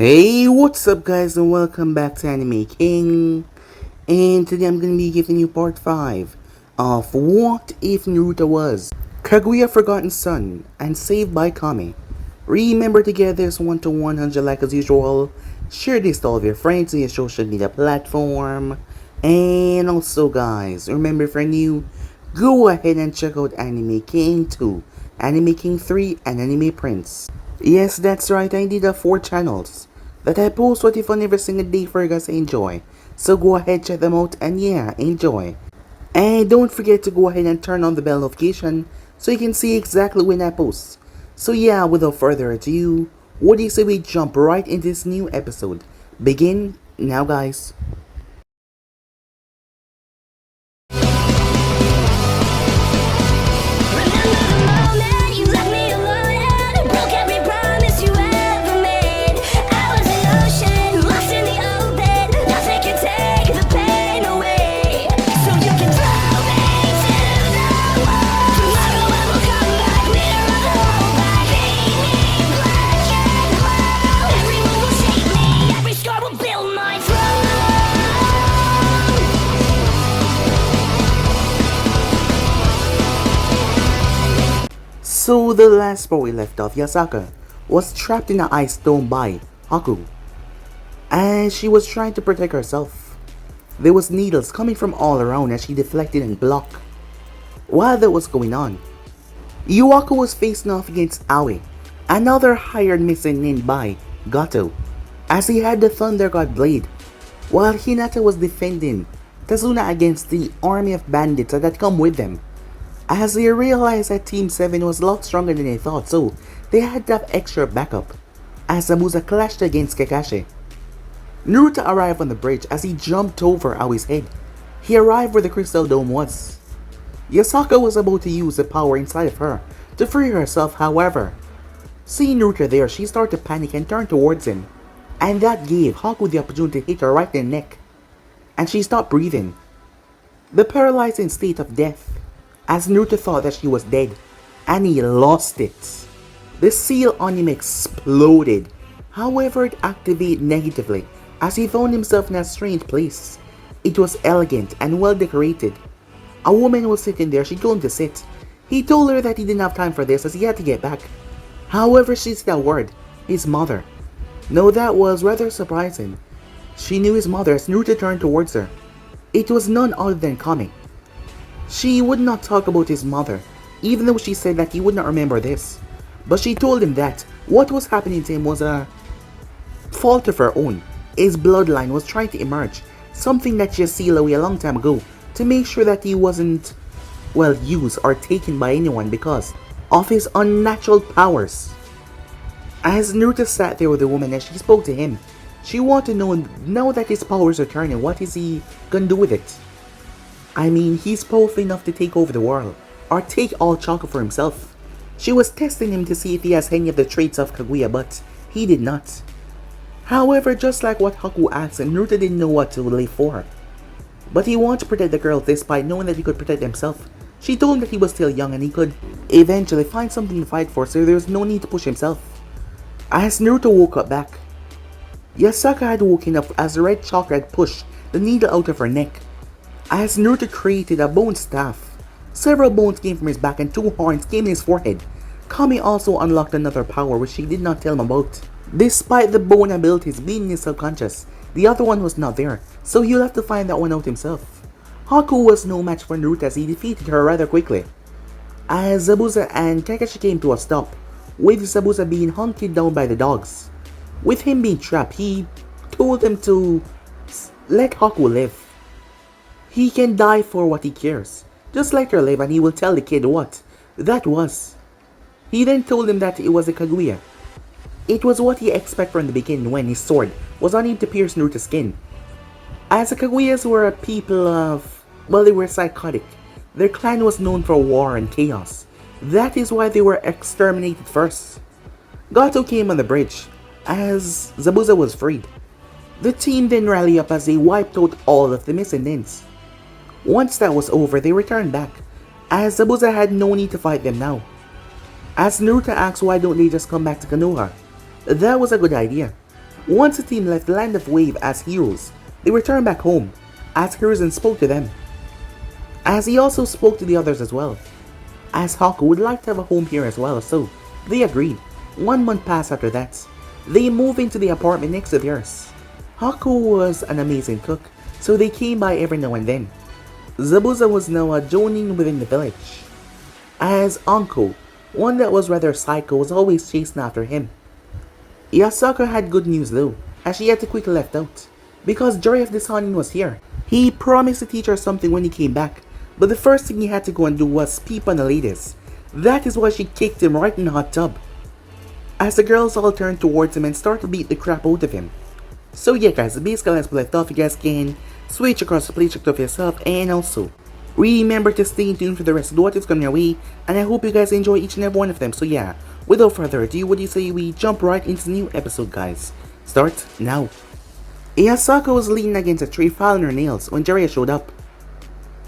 Hey, what's up guys and welcome back to Anime King. And today I'm going to be giving you part 5 of What If Naruto Was Kaguya Forgotten Son and Saved by Kami. Remember to get this 1 to 100 like as usual. Share this to all of your friends on your social media platform. And also guys, remember if you're new, go ahead and check out Anime King 2, Anime King 3, and Anime Prince. Yes, that's right, I did have 4 channels that I post what if on every single day for you guys to enjoy. So go ahead, check them out, and yeah, enjoy. And don't forget to go ahead and turn on the bell notification so you can see exactly when I post. So yeah, without further ado, what do you say we jump right into this new episode? Begin now guys. So the last part we left off, Yasaka was trapped in an ice dome by Haku, and she was trying to protect herself. There was needles coming from all around as she deflected and blocked. While that was going on, Yuako was facing off against Aoi, another hired missing named by Gato, as he had the Thunder God blade, while Hinata was defending Tazuna against the army of bandits that had come with them. As they realized that Team 7 was a lot stronger than they thought, so they had to have extra backup, as Zabuza clashed against Kakashi. Naruto arrived on the bridge as he jumped over Aoi's head. He arrived where the crystal dome was. Yasaka was about to use the power inside of her to free herself, however. Seeing Naruto there, she started to panic and turned towards him, and that gave Haku the opportunity to hit her right in the neck, and she stopped breathing. The paralyzing state of death, as Naruto thought that she was dead, and he lost it. The seal on him exploded, however it activated negatively as he found himself in a strange place. It was elegant and well decorated. A woman was sitting there, she told him to sit. He told her that he didn't have time for this as he had to get back. However, she said a word, his mother. No, that was rather surprising. She knew his mother as Naruto turned towards her. It was none other than Kami. She would not talk about his mother, even though she said that he would not remember this. But she told him that what was happening to him was a fault of her own. His bloodline was trying to emerge, something that she sealed away a long time ago to make sure that he wasn't, well, used or taken by anyone because of his unnatural powers. As Naruto sat there with the woman as she spoke to him, she wanted to know now that his powers are turning, what is he gonna do with it? I mean, he's powerful enough to take over the world, or take all Chaka for himself. She was testing him to see if he has any of the traits of Kaguya, but he did not. However, just like what Haku asked him, Naruto didn't know what to lay for her. But he wanted to protect the girl despite knowing that he could protect himself. She told him that he was still young and he could eventually find something to fight for, so there was no need to push himself. As Naruto woke up back, Yasaka had woken up as the red chakra had pushed the needle out of her neck. As Naruto created a bone staff, several bones came from his back and 2 horns came in his forehead. Kami also unlocked another power which she did not tell him about. Despite the bone abilities being in his subconscious, the other one was not there, so he'll have to find that one out himself. Haku was no match for Naruto as he defeated her rather quickly. As Zabuza and Kakashi came to a stop, with Zabuza being hunted down by the dogs. With him being trapped, he told them to let Haku live. He can die for what he cares. Just let her live and he will tell the kid what that was. He then told him that it was a Kaguya. It was what he expected from the beginning when his sword was unable to pierce Naruto's skin. As the Kaguyas were a people of, well, they were psychotic. Their clan was known for war and chaos. That is why they were exterminated first. Gato came on the bridge as Zabuza was freed. The team then rallied up as they wiped out all of the missing ninjas. Once that was over, they returned back, as Zabuza had no need to fight them now. As Naruto asked why don't they just come back to Konoha, that was a good idea. Once the team left the land of Wave as heroes, they returned back home, as Hiruzen spoke to them. As he also spoke to the others as well, as Haku would like to have a home here as well, so they agreed. 1 month passed after that. They moved into the apartment next to theirs. Haku was an amazing cook, so they came by every now and then. Zabuza was now a jonin within the village, as Anko, one that was rather psycho, was always chasing after him. Yasaka had good news though, as she had to quickly left out, because Jiraiya of the Sanin was here. He promised to teach her something when he came back, but the first thing he had to go and do was peep on the ladies. That is why she kicked him right in the hot tub, as the girls all turned towards him and started to beat the crap out of him. So yeah guys, basically as we left off, you guys can switch across the playcheck of yourself, and also remember to stay tuned for the rest of what is coming your way, and I hope you guys enjoy each and every one of them. So yeah, without further ado, what do you say we jump right into the new episode guys? Start now. Yasaka was leaning against a tree filing her nails when Jiraiya showed up.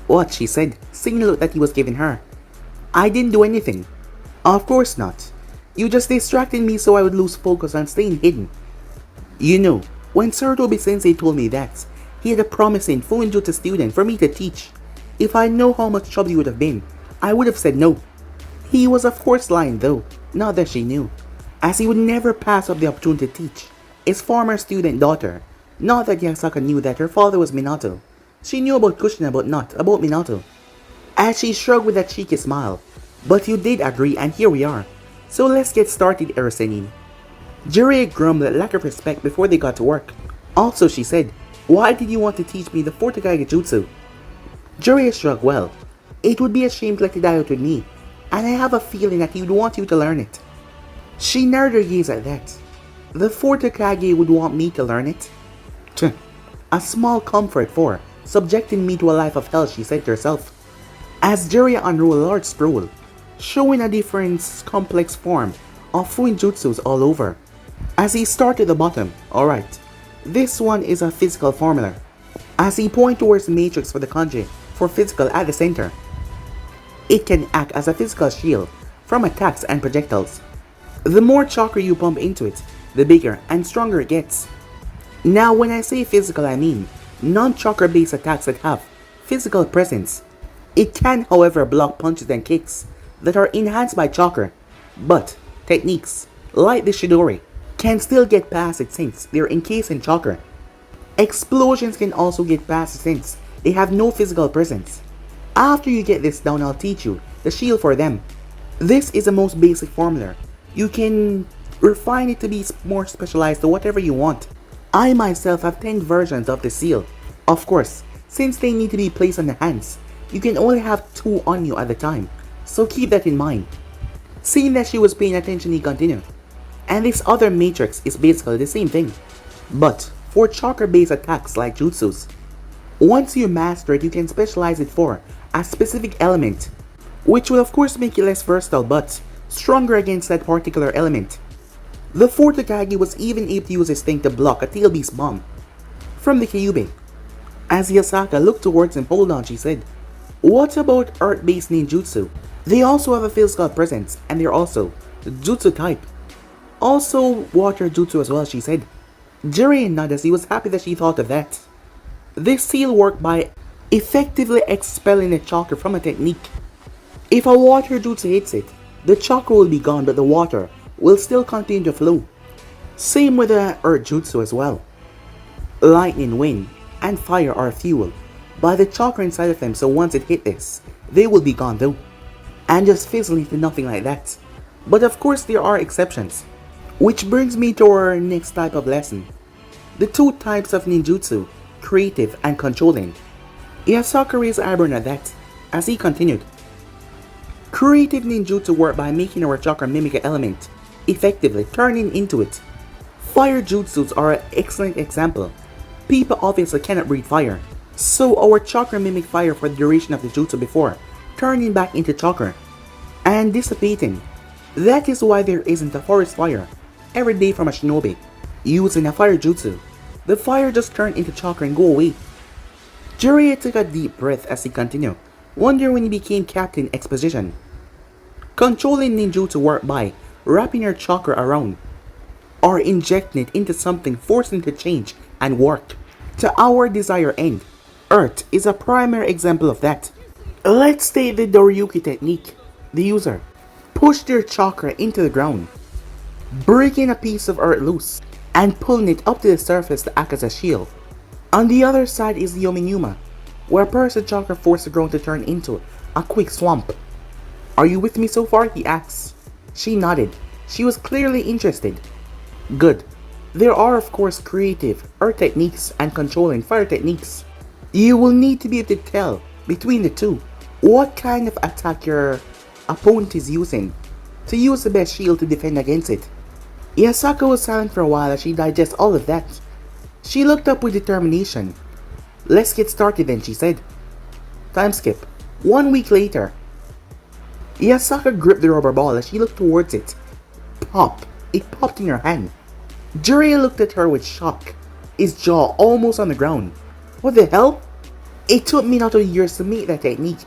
What? She said, seeing the look that he was giving her. I didn't do anything. Of course not. You just distracted me so I would lose focus on staying hidden. You know, when Sarutobi-sensei told me that, he had a promising Fuinjutsu student for me to teach. If I know how much trouble he would have been, I would have said no. He was of course lying though, not that she knew, as he would never pass up the opportunity to teach his former student daughter. Not that Yasaka knew that her father was Minato. She knew about Kushina but not about Minato. As she shrugged with a cheeky smile. But you did agree and here we are. So let's get started, Rasengan. Jiraiya grumbled at lack of respect before they got to work. Also she said, why did you want to teach me the fourth Hokage jutsu? Jiraiya shrugged. Well, it would be a shame to let it die out with me, and I have a feeling that he would want you to learn it. She narrowed her gaze at that. The fourth Hokage would want me to learn it? A small comfort for subjecting me to a life of hell, she said to herself, as Jiraiya unrolled a large scroll, showing a different complex form of Fuinjutsus all over. As he started at the bottom, alright, this one is a physical formula, as he pointed towards the matrix for the kanji for physical at the center. It can act as a physical shield from attacks and projectiles. The more chakra you pump into it, the bigger and stronger it gets. Now when I say physical, I mean non-chakra based attacks that have physical presence. It can however block punches and kicks that are enhanced by chakra, but techniques like the Shidori can still get past it since they're encased in chakra. Explosions can also get past it since they have no physical presence. After you get this down, I'll teach you the shield for them. This is the most basic formula. You can refine it to be more specialized to whatever you want. I myself have 10 versions of the seal. Of course, since they need to be placed on the hands, you can only have 2 on you at a time, so keep that in mind. Seeing that she was paying attention, he continued. And this other matrix is basically the same thing, but for chakra based attacks like jutsus. Once you master it, you can specialize it for a specific element, which will of course make you less versatile but stronger against that particular element. The fourth Hokage was even able to use his thing to block a tail beast bomb from the Kyuubi. As Yasaka looked towards him, hold on, she said. What about earth-based ninjutsu? They also have a physical presence, and they're also jutsu type. Also water jutsu as well, she said. Jiraiya nodded as he was happy that she thought of that. This seal worked by effectively expelling the chakra from a technique. If a water jutsu hits it, the chakra will be gone but the water will still continue to flow. Same with the earth jutsu as well. Lightning, wind, and fire are fueled by the chakra inside of them, so once it hit this, they will be gone though, and just fizzle into nothing like that. But of course there are exceptions. Which brings me to our next type of lesson. The 2 types of ninjutsu, creative and controlling. Yasaka raised eyebrow at that, as he continued. Creative ninjutsu work by making our chakra mimic an element, effectively turning into it. Fire jutsus are an excellent example. People obviously cannot breathe fire, so our chakra mimic fire for the duration of the jutsu before turning back into chakra and dissipating. That is why there isn't a forest fire every day from a shinobi using a fire jutsu. The fire just turned into chakra and go away. Jiraiya took a deep breath as he continued, wondering when he became Captain Exposition. Controlling ninjutsu worked by wrapping your chakra around or injecting it into something, forcing it to change and work to our desired end. Earth is a primary example of that. Let's take the Doryuki technique. The user pushed their chakra into the ground, breaking a piece of earth loose and pulling it up to the surface to act as a shield. On the other side is the Yominuma, where a person's chakra forced the ground to turn into a quick swamp. Are you with me so far? He asks. She nodded. She was clearly interested. Good. There are of course creative earth techniques and controlling fire techniques. You will need to be able to tell between the two what kind of attack your opponent is using to use the best shield to defend against it. Yasaka was silent for a while as she digests all of that. She looked up with determination. Let's get started then, she said. Time skip. 1 week later. Yasaka gripped the rubber ball as she looked towards it. Pop! It popped in her hand. Jiraiya looked at her with shock, his jaw almost on the ground. What the hell? It took me not only years to make that technique,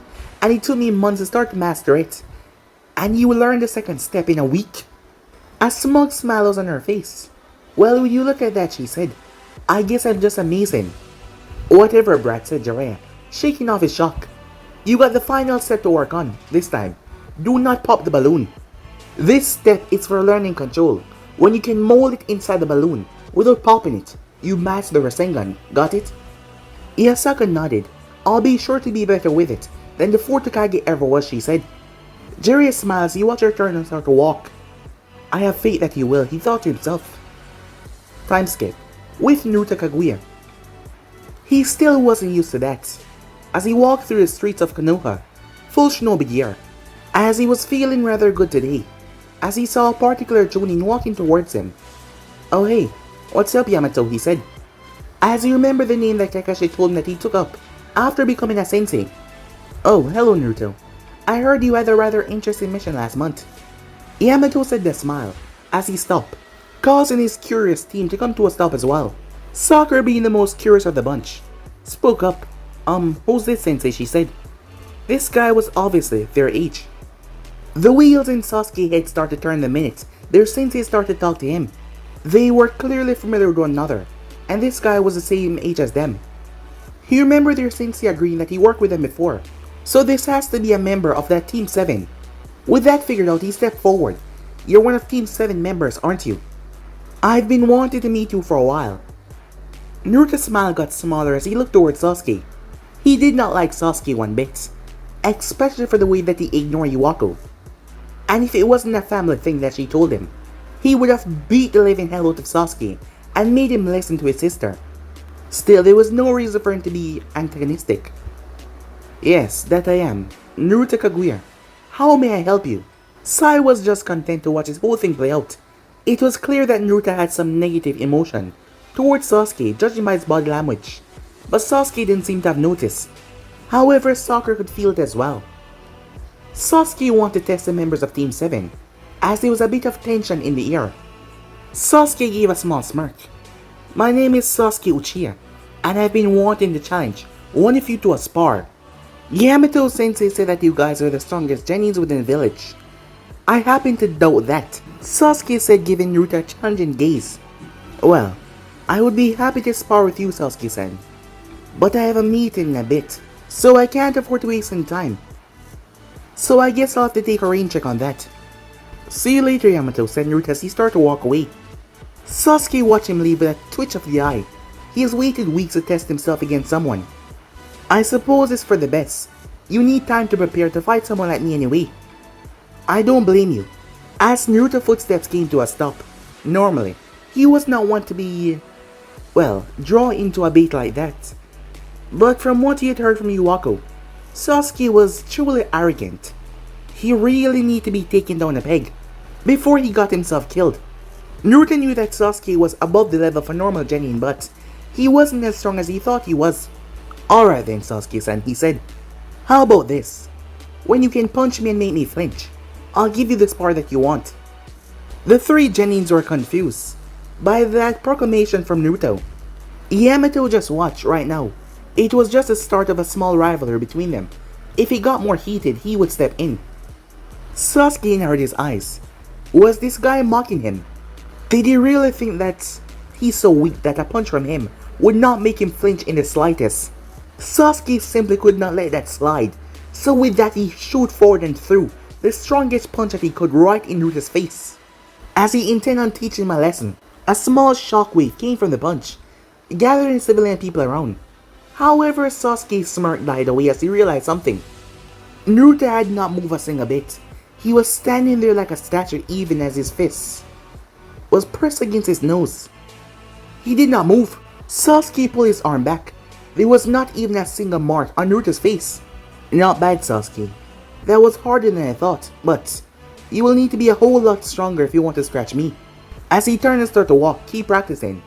and it took me months to start to master it. And you will learn the second step in a week? A smug smile was on her face. Well, will you look at that, she said. I guess I'm just amazing. Whatever, brat, said Jiraiya, shaking off his shock. You got the final step to work on, this time. Do not pop the balloon. This step is for learning control. When you can mold it inside the balloon without popping it, you master the Rasengan. Got it? Yasaka nodded. I'll be sure to be better with it than the fourth Hokage ever was, she said. Jiraiya smiles. He watched her turn and start to walk. I have faith that you will, he thought to himself. Time skip. With Naruto Kaguya. He still wasn't used to that. As he walked through the streets of Konoha, full shinobi gear, as he was feeling rather good today, as he saw a particular Jonin walking towards him. Oh hey, what's up Yamato, he said. As he remembered the name that Kakashi told him that he took up after becoming a sensei. Oh, hello Naruto. I heard you had a rather interesting mission last month. Yamato said with a smile as he stopped, causing his curious team to come to a stop as well. Sakura, being the most curious of the bunch, spoke up. Who's this sensei, she said. This guy was obviously their age. The wheels in Sasuke's head started to turn the minute their sensei started to talk to him. They were clearly familiar with one another, and this guy was the same age as them. He remembered their sensei agreeing that he worked with them before, so this has to be a member of that Team 7. With that figured out, he stepped forward. You're one of Team 7 members, aren't you? I've been wanting to meet you for a while. Naruto's smile got smaller as he looked towards Sasuke. He did not like Sasuke one bit, especially for the way that he ignored Iwako. And if it wasn't a family thing that she told him, he would have beat the living hell out of Sasuke and made him listen to his sister. Still, there was no reason for him to be antagonistic. Yes, that I am. Naruto Kaguya. How may I help you? Sai was just content to watch this whole thing play out. It was clear that Naruto had some negative emotion towards Sasuke, judging by his body language. But Sasuke didn't seem to have noticed. However, Sakura could feel it as well. Sasuke wanted to test the members of Team 7, as there was a bit of tension in the air. Sasuke gave a small smirk. My name is Sasuke Uchiha, and I've been wanting to challenge one of you to a spar. Yamato Sensei said that you guys are the strongest genins within the village. I happen to doubt that, Sasuke said, giving Naruto a challenging gaze. Well, I would be happy to spar with you, Sasuke-san. But I have a meeting in a bit, so I can't afford to waste any time. So I guess I'll have to take a rain check on that. See you later, Yamato, said Naruto as he started to walk away. Sasuke watched him leave with a twitch of the eye. He has waited weeks to test himself against someone. I suppose it's for the best. You need time to prepare to fight someone like me anyway. I don't blame you. As Naruto's footsteps came to a stop, normally, he was not one to be, drawn into a bait like that. But from what he had heard from Iwako, Sasuke was truly arrogant. He really needed to be taken down a peg before he got himself killed. Naruto knew that Sasuke was above the level of a normal genin, but he wasn't as strong as he thought he was. Alright then, Sasuke-san, he said. How about this? When you can punch me and make me flinch, I'll give you the spar that you want. The three genins were confused by that proclamation from Naruto. Yamato just watched right now. It was just the start of a small rivalry between them. If it got more heated, he would step in. Sasuke narrowed his eyes. Was this guy mocking him? Did he really think that he's so weak that a punch from him would not make him flinch in the slightest? Sasuke simply could not let that slide, so with that he shoot forward and threw the strongest punch that he could right in Naruto's face. As he intended on teaching him a lesson, a small shockwave came from the punch, gathering civilian people around. However, Sasuke's smirk died away as he realized something. Naruto had not moved a single bit. He was standing there like a statue even as his fist was pressed against his nose. He did not move. Sasuke pulled his arm back. There was not even a single mark on Naruto's face. Not bad, Sasuke. That was harder than I thought, but you will need to be a whole lot stronger if you want to scratch me. As he turned and started to walk, keep practicing.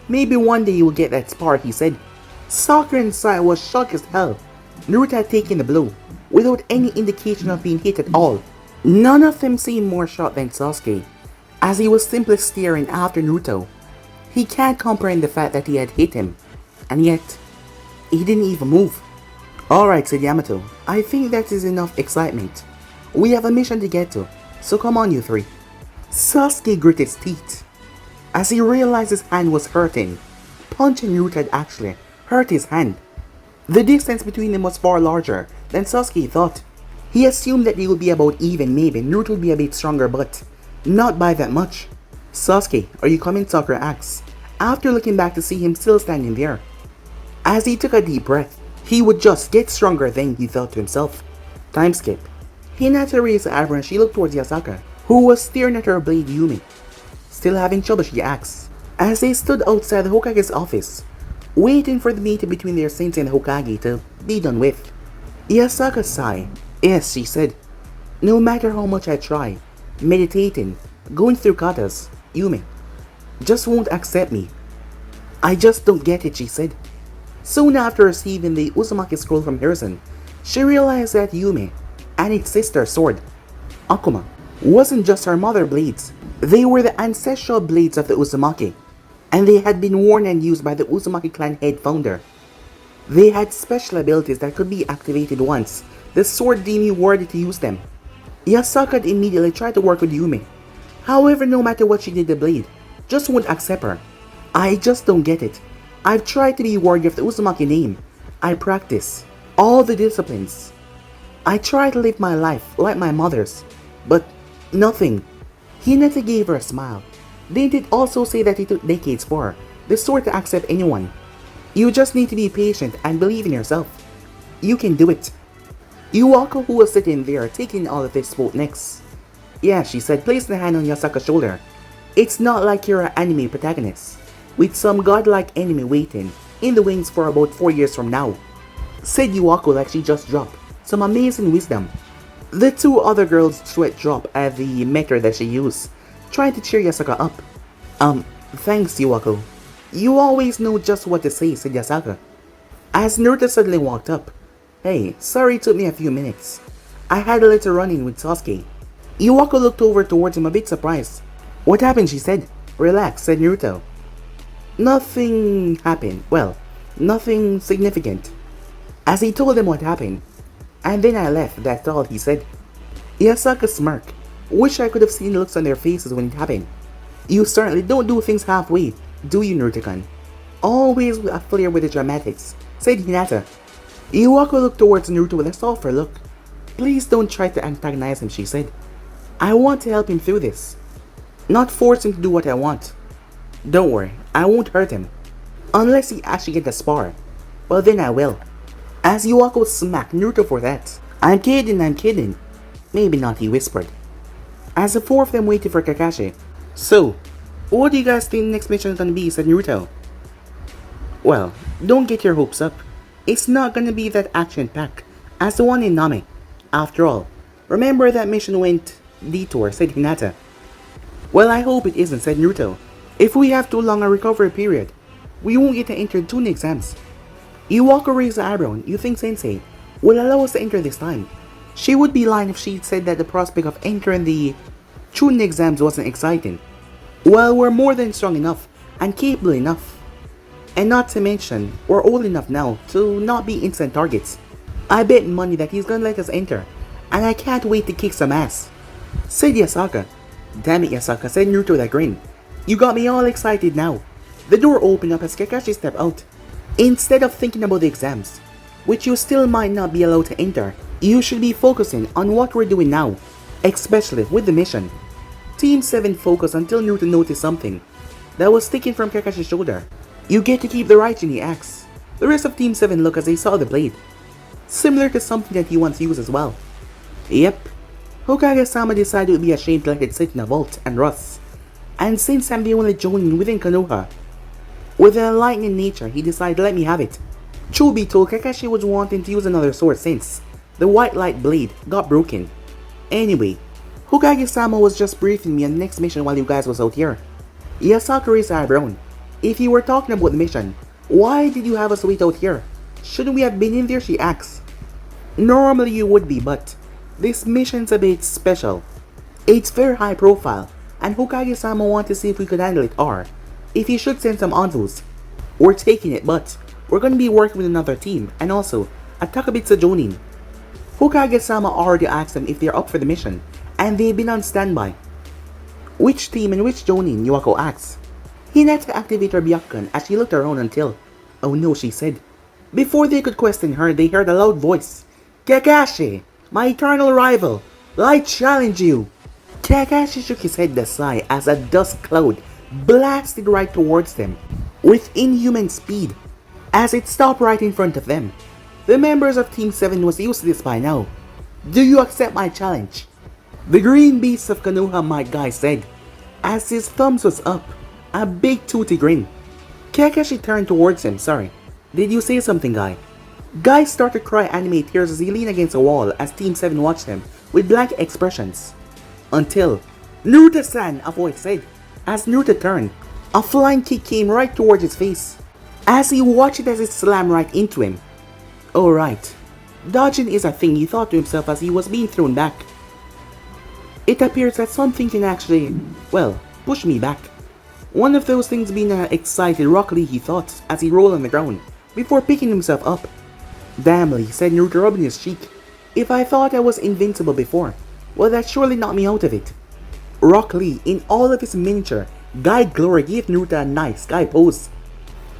Maybe one day you will get that spar, he said. Sakura inside was shocked as hell. Naruto had taken the blow, without any indication of being hit at all. None of them seemed more shocked than Sasuke, as he was simply staring after Naruto. He can't comprehend the fact that he had hit him, and yet, he didn't even move. Alright, said Yamato, I think that is enough excitement. We have a mission to get to, so come on you three. Sasuke gritted his teeth, as he realized his hand was hurting. Punching Naruto had actually hurt his hand. The distance between them was far larger than Sasuke thought. He assumed that they would be about even, maybe Naruto would be a bit stronger, but not by that much. Sasuke, are you coming? Sakura asked, after looking back to see him still standing there. As he took a deep breath, he would just get stronger then, he thought to himself. Time skip. Hinata raised her eyebrow and she looked towards Yasaka, who was staring at her blade Yumi. Still having trouble, she asked, as they stood outside the Hokage's office, waiting for the meeting between their sensei and the Hokage to be done with. Yasaka sighed. Yes, she said. No matter how much I try, meditating, going through katas, Yumi just won't accept me. I just don't get it, she said. Soon after receiving the Uzumaki scroll from Hiruzen, she realized that Yumi and its sister sword, Akuma, wasn't just her mother blades. They were the ancestral blades of the Uzumaki, and they had been worn and used by the Uzumaki clan head founder. They had special abilities that could be activated once the sword deemed you worthy to use them. Yasaka immediately tried to work with Yumi. However, no matter what she did, the blade just wouldn't accept her. I just don't get it. I've tried to be worthy of the Uzumaki name. I practice all the disciplines. I try to live my life like my mother's, but nothing. Hinata gave her a smile. They did also say that it took decades for the sword to accept anyone. You just need to be patient and believe in yourself. You can do it. Iwako, who was sitting there taking all of this, spoke next. Yeah, she said, placing a hand on Yasaka's shoulder. It's not like you're an anime protagonist, with some godlike enemy waiting in the wings for about 4 years from now, said Iwako like she just dropped some amazing wisdom. The two other girls' sweat dropped at the method that she used, trying to cheer Yasaka up. Thanks, Iwako. You always know just what to say, said Yasaka. As Naruto suddenly walked up. Hey, sorry it took me a few minutes. I had a little run-in with Sasuke. Iwako looked over towards him a bit surprised. What happened, she said. Relax, said Naruto. Nothing happened. Well, nothing significant. As he told them what happened. And then I left, that's all, he said. Yasaka smirked. Wish I could have seen the looks on their faces when it happened. You certainly don't do things halfway, do you, Naruto-kun? Always a flair with the dramatics, said Hinata. Iwako looked towards Naruto with a softer look. Please don't try to antagonize him, she said. I want to help him through this, not force him to do what I want. Don't worry, I won't hurt him. Unless he actually gets a spar. Well then I will. As Iwako smacked Naruto for that. I'm kidding. Maybe not, he whispered. As the four of them waited for Kakashi. So, what do you guys think the next mission is gonna be, said Naruto. Well, don't get your hopes up. It's not gonna be that action-packed as the one in Nami. After all, remember that mission went detour, said Hinata. Well, I hope it isn't, said Naruto. If we have too long a recovery period, we won't get to enter 2 exams. Iwako raised the eyebrow. You think Sensei will allow us to enter this time? She would be lying if she said that the prospect of entering the Chunin exams wasn't exciting. Well, we're more than strong enough and capable enough. And not to mention, we're old enough now to not be instant targets. I bet money that he's gonna let us enter, and I can't wait to kick some ass, said Yasaka. Damn it, Yasaka, said Naruto with a grin. You got me all excited now. The door opened up as Kakashi stepped out. Instead of thinking about the exams, which you still might not be allowed to enter, you should be focusing on what we're doing now, especially with the mission. Team 7 focused until Naruto noticed something that was sticking from Kakashi's shoulder. You get to keep the right in the axe. The rest of Team 7 looked as they saw the blade, similar to something that he once used as well. Yep, Hokage-sama decided it would be a shame to let it sit in a vault and rust. And since I'm the only Jonin within Konoha with an enlightening nature, he decided to let me have it. Truth be told, Kakashi was wanting to use another sword since the white light blade got broken. Anyway, Hokage-sama was just briefing me on the next mission while you guys was out here. Yasaka raised her eyebrow. If you were talking about the mission, why did you have us wait out here? Shouldn't we have been in there, she asked. Normally you would be, but this mission's a bit special. It's very high profile, and Hokage-sama wanted to see if we could handle it or if he should send some envoys. We're taking it, but we're gonna be working with another team and also a Takabitsu Jonin. Hokage-sama already asked them if they're up for the mission, and they've been on standby. Which team and which Jonin? Yuako asked. Hinata activated her Byakugan as she looked around until, oh no, she said. Before they could question her, they heard a loud voice. Kakashi, my eternal rival, I challenge you. Kakashi shook his head with a sigh as a dust cloud blasted right towards them with inhuman speed as it stopped right in front of them. The members of Team 7 was used to this by now. Do you accept my challenge? The green beast of Konoha, my guy, said as his thumbs was up, a big toothy grin. Kakashi turned towards him. Sorry, did you say something, guy? Guy started to cry anime tears as he leaned against a wall as Team 7 watched him with blank expressions. Until, Naruto-san, a voice said. As Naruto turned, a flying kick came right towards his face. As he watched it as it slammed right into him. Alright, dodging is a thing, he thought to himself as he was being thrown back. It appears that something can actually, well, push me back. One of those things being excited Rock Lee, he thought, as he rolled on the ground, before picking himself up. Damn, Lee, said Naruto, rubbing his cheek. If I thought I was invincible before, well, that surely knocked me out of it. Rock Lee, in all of his miniature, guy glory, gave Naruto a nice guy pose.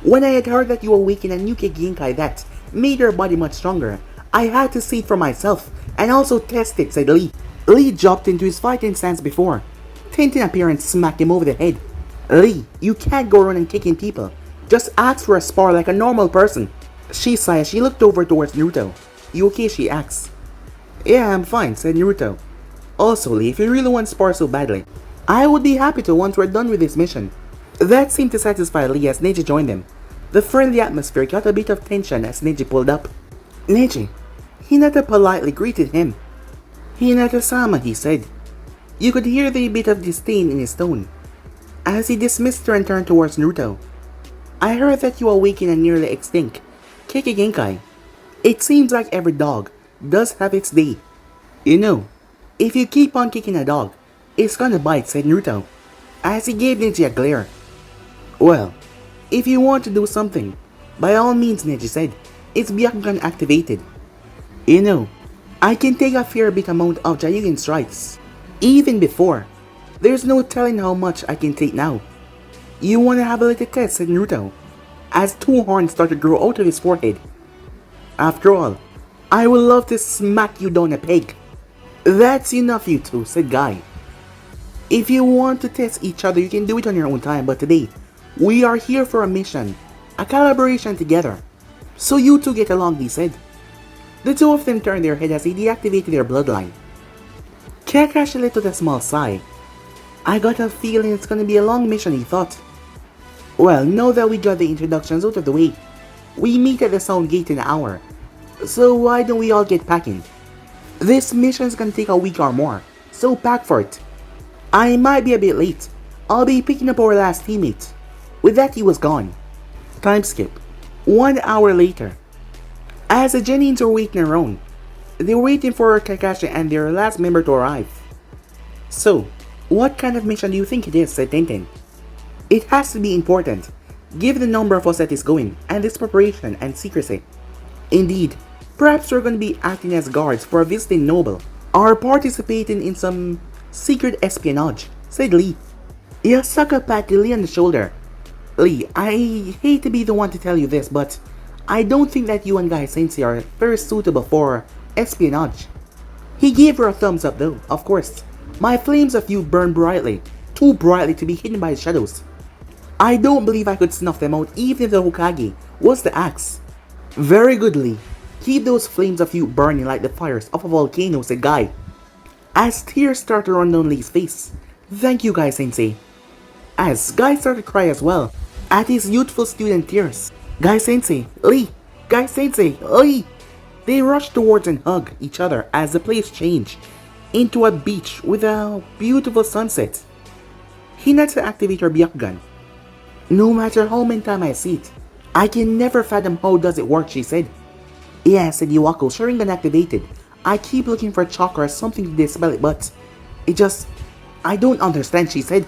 When I had heard that you awakened a new Genkai that made your body much stronger, I had to see it for myself, and also test it, said Lee. Lee jumped into his fighting stance before. Tintin appeared and smacked him over the head. Lee, you can't go around and kicking people. Just ask for a spar like a normal person. She sighed as she looked over towards Naruto. You okay, she asked. Yeah, I'm fine, said Naruto. Also, Lee, if you really want spar so badly, I would be happy to once we're done with this mission. That seemed to satisfy Lee as Neji joined them. The friendly atmosphere got a bit of tension as Neji pulled up. Neji, Hinata politely greeted him. Hinata-sama, he said. You could hear the bit of disdain in his tone as he dismissed her and turned towards Naruto. I heard that you awakened a nearly extinct Keiki Genkai. It seems like every dog does have its day. You know, if you keep on kicking a dog, it's gonna bite, said Naruto, as he gave Neji a glare. Well, if you want to do something, by all means, Neji said. It's Byakugan activated. You know, I can take a fair bit amount of Jayugen strikes. Even before, there's no telling how much I can take now. You wanna have a little test, said Naruto, as two horns started to grow out of his forehead. After all, I would love to smack you down a peg. That's enough, you two, said Guy. If you want to test each other, you can do it on your own time, but today, we are here for a mission, a collaboration together. So you two get along, he said. The two of them turned their head as he deactivated their bloodline. Kakashi let out a small sigh. I got a feeling it's gonna be a long mission, he thought. Well, now that we got the introductions out of the way, we meet at the sound gate in an hour. So why don't we all get packing? This mission's gonna take a week or more, so pack for it. I might be a bit late. I'll be picking up our last teammate. With that, he was gone. Time skip. 1 hour later. As the Genins were waiting around, they were waiting for Kakashi and their last member to arrive. So, what kind of mission do you think it is, said Tenten. It has to be important, given the number of us that is going, and this preparation and secrecy. Indeed, perhaps we're going to be acting as guards for a visiting noble, or participating in some secret espionage, said Lee. Yasaka patted Lee on the shoulder. Lee, I hate to be the one to tell you this, but I don't think that you and Guy Sensei are very suitable for espionage. He gave her a thumbs up though, of course. My flames of youth burn brightly, too brightly to be hidden by shadows. I don't believe I could snuff them out even if the Hokage was the axe. Very good, Lee. Keep those flames of youth burning like the fires of a volcano, said Guy, as tears started to run down Lee's face. Thank you, Guy Sensei. As Guy started to cry as well, at his youthful student tears. Guy Sensei, Lee, Guy Sensei, Lee. They rushed towards and hugged each other as the place changed into a beach with a beautiful sunset. Hinata activated her Byakugan. No matter how many times I see it, I can never fathom how does it work, she said. Yeah, said Yuako, Sharingan activated. I keep looking for chakra or something to dispel it, but it just... I don't understand, she said.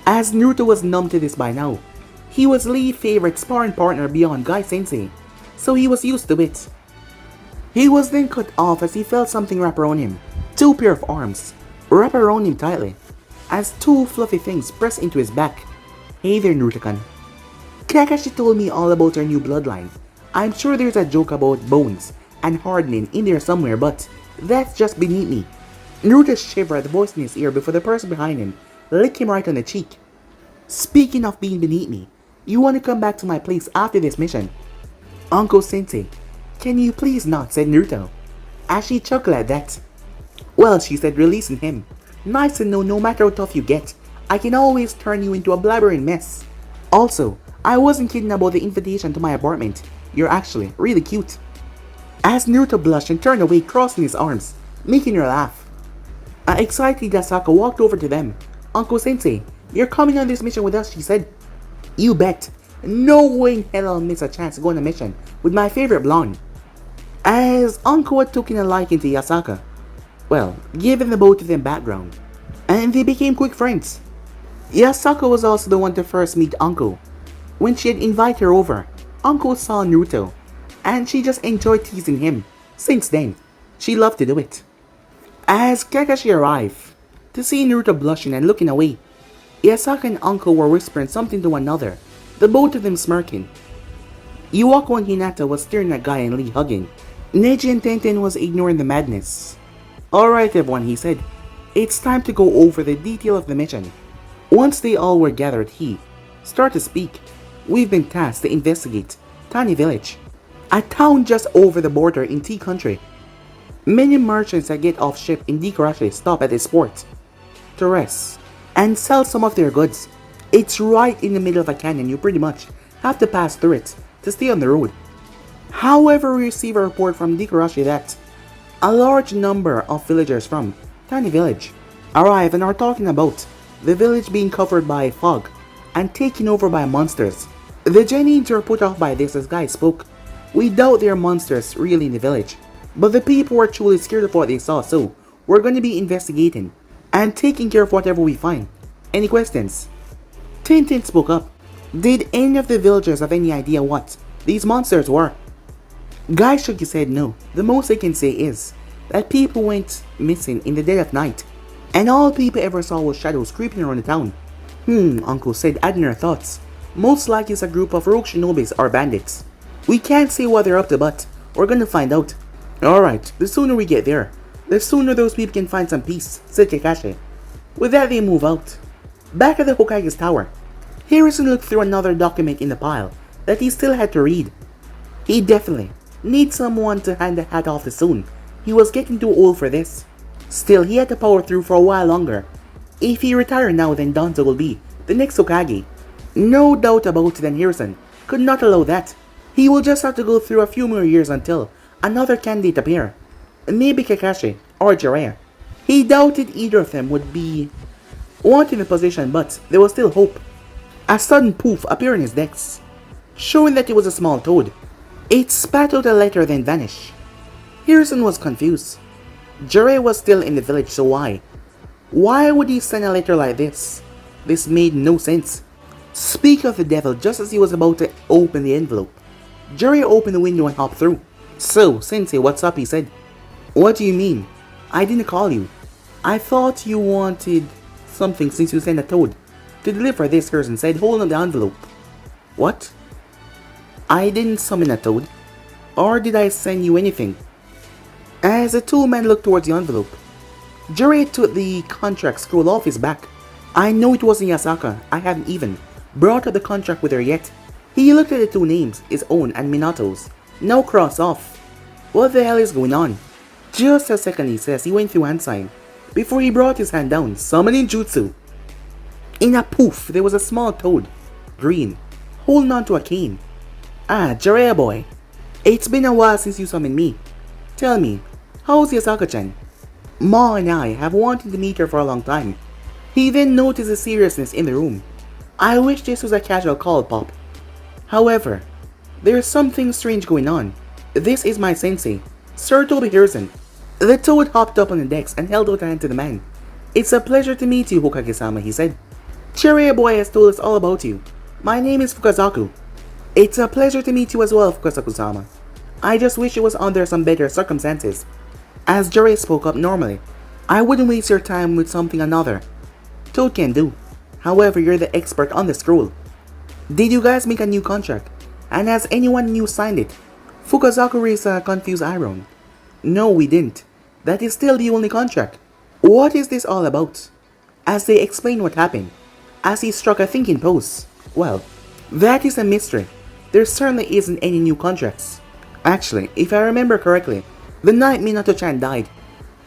As Naruto was numb to this by now, he was Lee's favorite sparring partner beyond Guy Sensei, so he was used to it. He was then cut off as he felt something wrap around him. Two pair of arms wrap around him tightly, as two fluffy things press into his back. Hey there, Naruto-kun. Kakashi told me all about our new bloodline. I'm sure there's a joke about bones and hardening in there somewhere, but that's just beneath me. Naruto shivered at the voice in his ear before the person behind him licked him right on the cheek. Speaking of being beneath me, you want to come back to my place after this mission? Uncle Sensei, can you please not, said Naruto, as she chuckled at that. Well, she said, releasing him. Nice to know no matter how tough you get, I can always turn you into a blabbering mess. Also, I wasn't kidding about the invitation to my apartment. You're actually really cute. As Naruto blushed and turned away, crossing his arms, making her laugh. Excitedly, Yasaka walked over to them. Uncle Sensei, you're coming on this mission with us, she said. You bet. No way in hell I'll miss a chance to go on a mission with my favorite blonde. As Uncle had taken a liking to Yasaka, well, given the both of them background, and they became quick friends. Yasaka was also the one to first meet Uncle. When she had invited her over, Uncle saw Naruto, and she just enjoyed teasing him. Since then, she loved to do it. As Kakashi arrived, to see Naruto blushing and looking away, Yasaka and Uncle were whispering something to one another, the both of them smirking. Yuako and Hinata was staring at Guy and Lee hugging. Neji and Tenten was ignoring the madness. Alright everyone, he said, it's time to go over the detail of the mission. Once they all were gathered, he started to speak. We've been tasked to investigate Tani Village, a town just over the border in Tea Country. Many merchants that get off ship in Dikarashi stop at this port to rest and sell some of their goods. It's right in the middle of a canyon. You pretty much have to pass through it to stay on the road. However, we receive a report from Dikarashi that a large number of villagers from Tani Village arrive and are talking about the village being covered by fog and taken over by monsters. The Genin were put off by this as Guy spoke. We doubt there are monsters really in the village, but the people were truly scared of what they saw, so we're going to be investigating and taking care of whatever we find. Any questions? Tintin spoke up. Did any of the villagers have any idea what these monsters were? Guy shook his head no. The most I can say is that people went missing in the dead of night, and all people ever saw was shadows creeping around the town. Uncle said, adding her thoughts. Most likely it's a group of rogue shinobis or bandits. We can't say what they're up to, but we're gonna find out. Alright, the sooner we get there, the sooner those people can find some peace, said Kakashi. With that they move out. Back at the Hokage's tower, Harrison looked through another document in the pile that he still had to read. He definitely needs someone to hand the hat off to soon. He was getting too old for this. Still, he had to power through for a while longer. If he retired now, then Danzo will be the next Hokage. No doubt about it, and Harrison could not allow that. He will just have to go through a few more years until another candidate appear. Maybe Kakashi or Jiraiya. He doubted either of them would be wanting the position, but there was still hope. A sudden poof appeared in his decks, showing that it was a small toad. It spat out a letter then vanished. Harrison was confused. Jiraiya was still in the village, so why? Why would he send a letter like this? This made no sense. Speak of the devil, just as he was about to open the envelope, Jiraiya opened the window and hopped through. So, Sensei, what's up? He said. What do you mean? I didn't call you. I thought you wanted something since you sent a toad. To deliver this, Hiruzen said, holding the envelope. What? I didn't summon a toad. Or did I send you anything? As the tool man looked towards the envelope, Jiraiya took the contract scroll off his back. I know it wasn't Yasaka. I haven't even brought up the contract with her yet. He looked at the two names, his own and Minato's. Now cross off. What the hell is going on? Just a second, he says. He went through hand sign before he brought his hand down, summoning jutsu. In a poof, there was a small toad, green, holding on to a cane. Ah, Jiraiya boy. It's been a while since you summoned me. Tell me, how's Yasaka-chan? Ma and I have wanted to meet her for a long time. He then noticed the seriousness in the room. I wish this was a casual call, Pop. However, there's something strange going on. This is my sensei, Sir Toby Hiruzen. The toad hopped up on the decks and held out a hand to the man. It's a pleasure to meet you, Hokage-sama, he said. Jiraiya boy has told us all about you. My name is Fukazaku. It's a pleasure to meet you as well, Fukazaku-sama. I just wish it was under some better circumstances. As Jiraiya spoke up normally, I wouldn't waste your time with something another Toad can do. However, you're the expert on the scroll. Did you guys make a new contract? And has anyone new signed it? Fukazaku raised a confused eyebrow. No, we didn't. That is still the only contract. What is this all about? As they explained what happened, as he struck a thinking pose. Well, that is a mystery. There certainly isn't any new contracts. Actually, if I remember correctly, the night Minato-chan died,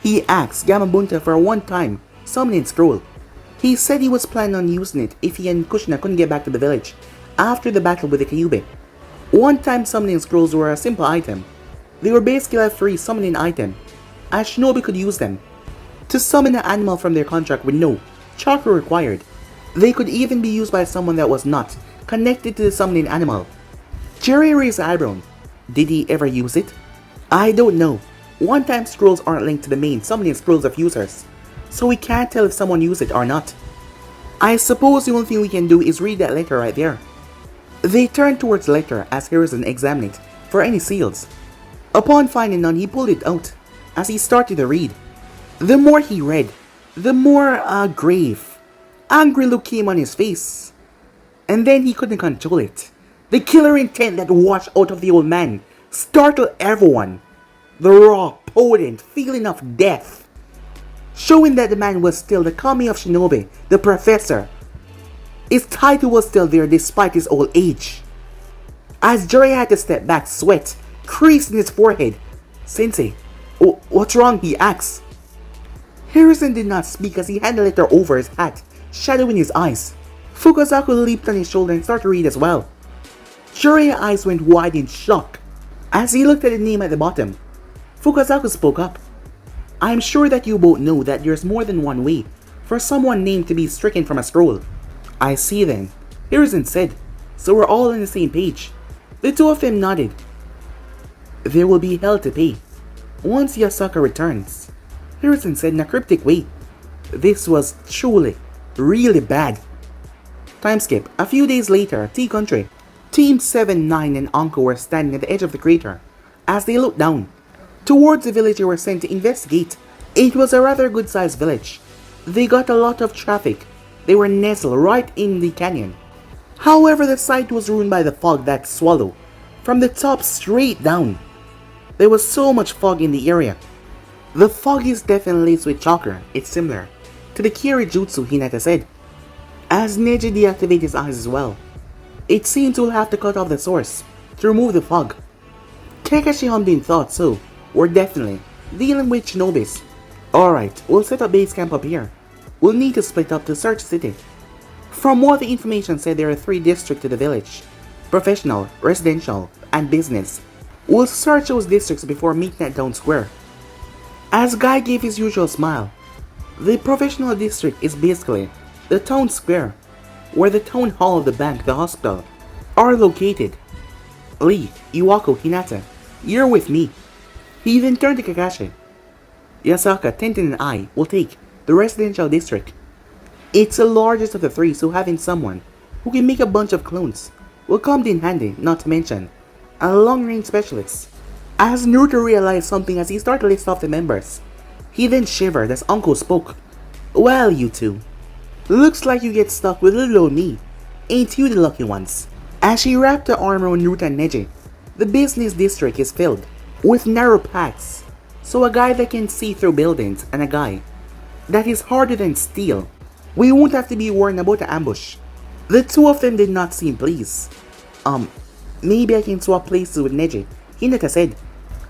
he asked Gamabunta for a one-time summoning scroll. He said he was planning on using it if he and Kushina couldn't get back to the village after the battle with the Kyuubi. One-time summoning scrolls were a simple item. They were basically a free summoning item, as shinobi could use them to summon an animal from their contract with no chakra required. They could even be used by someone that was not connected to the summoning animal. Jiraiya raised an eyebrow. Did he ever use it? I don't know. One-time scrolls aren't linked to the main summoning scrolls of users, so we can't tell if someone used it or not. I suppose the only thing we can do is read that letter right there. They turned towards the letter as Hiruzen examined it for any seals. Upon finding none, he pulled it out as he started to read. The more he read, the more grave, angry look came on his face. And then he couldn't control it. The killer intent that washed out of the old man startled everyone. The raw, potent feeling of death, showing that the man was still the kami of shinobi, the professor. His title was still there despite his old age. As Jiraiya had to step back, sweat creased in his forehead. Sensei, what's wrong? He asked. Hiruzen did not speak as he had the letter over his hat, shadowing his eyes. Fukazaku leaped on his shoulder and started to read as well. Jiraiya's eyes went wide in shock as he looked at the name at the bottom. Fukazaku spoke up. I'm sure that you both know that there's more than one way for someone named to be stricken from a scroll. I see then, Hiruzen said, so we're all on the same page. The two of them nodded. There will be hell to pay once Yasaka returns, Hiruzen said in a cryptic way. This was truly, really bad. Time skip. A few days later, T-Country. Team 7, 9 and Anko were standing at the edge of the crater. As they looked down towards the village, they were sent to investigate. It was a rather good-sized village. They got a lot of traffic. They were nestled right in the canyon. However, the sight was ruined by the fog that swallowed from the top straight down. There was so much fog in the area. The fog is definitely laced with chakra. It's similar to the Kiri Jutsu, Hinata said, as Neji deactivated his eyes as well. It seems we'll have to cut off the source to remove the fog. Kakashi hummed in thought, so we're definitely dealing with shinobis. Alright, we'll set up base camp up here. We'll need to split up to search city. From what the information said, there are 3 districts to the village: professional, residential, and business. We'll search those districts before meeting at Town Square. As Guy gave his usual smile, the professional district is basically the town square, where the town hall, the bank, the hospital are located. Lee, Iwako, Hinata, you're with me. He then turned to Kakashi. Yasaka, Tenten, and I will take the residential district. It's the largest of the 3, so having someone who can make a bunch of clones will come in handy, not to mention a long-range specialist. As Naruto realized something as he started to list off the members, he then shivered as Uncle spoke. Well, you two, Looks like you get stuck with little old me. Ain't you the lucky ones? As she wrapped her arm around Naruto and Neji, the business district is filled with narrow paths, so a guy that can see through buildings and a guy that is harder than steel. We won't have to be worrying about the ambush. The two of them did not seem pleased. Maybe I can swap places with Neji, Hinata said.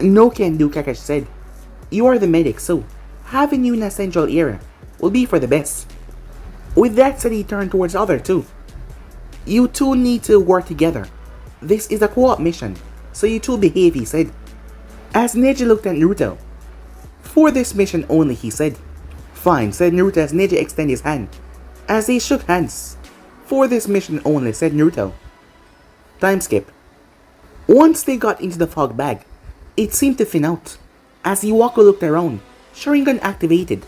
No can do, Kakashi said. You are the medic, so having you in a central area will be for the best. With that said, he turned towards the other two. You two need to work together. This is a co-op mission, so you two behave, he said. As Neji looked at Naruto. For this mission only, he said. Fine, said Naruto as Neji extended his hand. As they shook hands. For this mission only, said Naruto. Time skip. Once they got into the fog bag, it seemed to thin out. As Iwako looked around, Sharingan activated.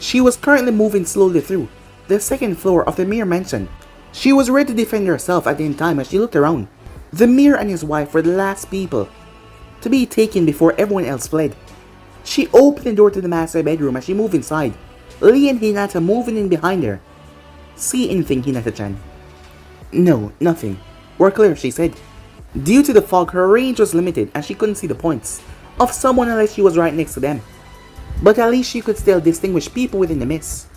She was currently moving slowly through the second floor of the Mirror Mansion. She was ready to defend herself at any time as she looked around. The Mirror and his wife were the last people to be taken before everyone else fled. She opened the door to the master bedroom as she moved inside, Lee and Hinata moving in behind her. See anything, Hinata-chan? No, nothing. We're clear, she said. Due to the fog, her range was limited and she couldn't see the points of someone unless she was right next to them. But at least she could still distinguish people within the mist.